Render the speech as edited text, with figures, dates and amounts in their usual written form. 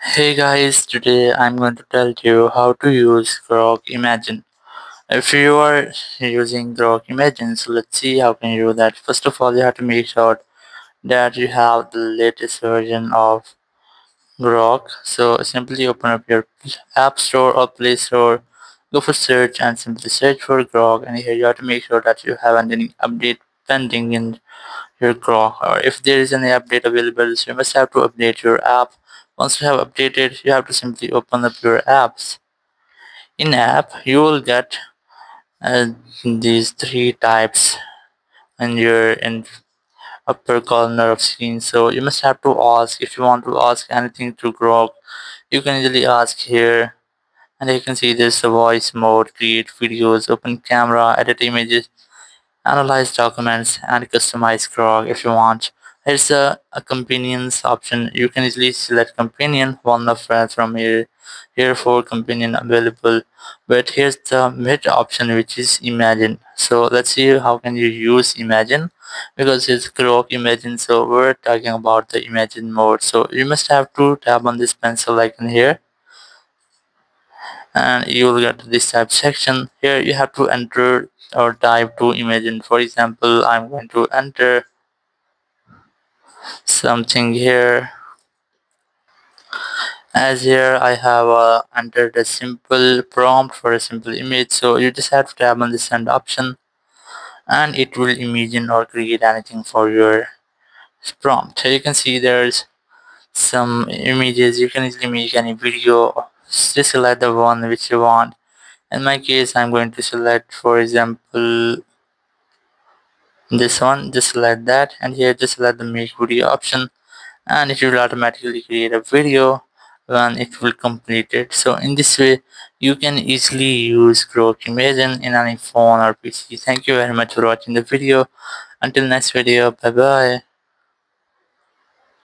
Hey guys, today I'm going to tell you how to use Grok Imagine. If you are using Grok Imagine, so let's see how can you do that. First of all, you have to make sure that you have the latest version of Grok. So simply open up your App Store or Play Store, go for search and simply search for Grok, and here you have to make sure that you haven't any update pending in your Grok, or if there is any update available, so you must have to update your app. Once you have updated, you have to simply open up your apps. In app, you will get uh, these three types in your in upper corner of screen. So you must have to ask if you want to ask anything to Grok. You can easily ask here, and you can see this voice mode, create videos, open camera, edit images, analyze documents, and customize Grok if you want. Here's a companions option. You can easily select companion, one of friends from here for companion available. But here's the mid option, which is Imagine. So let's see how can you use Imagine, because it's Grok Imagine. So we're talking about the Imagine mode. So you must have to tap on this pencil icon here, and you will get this type section. Here you have to enter or type to Imagine. For example, I'm going to enter something here. As here I have entered a simple prompt for a simple image, so you just have to tap on the send option and it will imagine or create anything for your prompt. Here you can see there's some images. You can easily make any video. Just select the one which you want. In my case, I'm going to select, for example, this one. Just select that, and here just select the make video option, and it will automatically create a video when it will complete it. So in this way, you can easily use Grok Imagine in any phone or PC. Thank you very much for watching the video. Until next video, bye bye.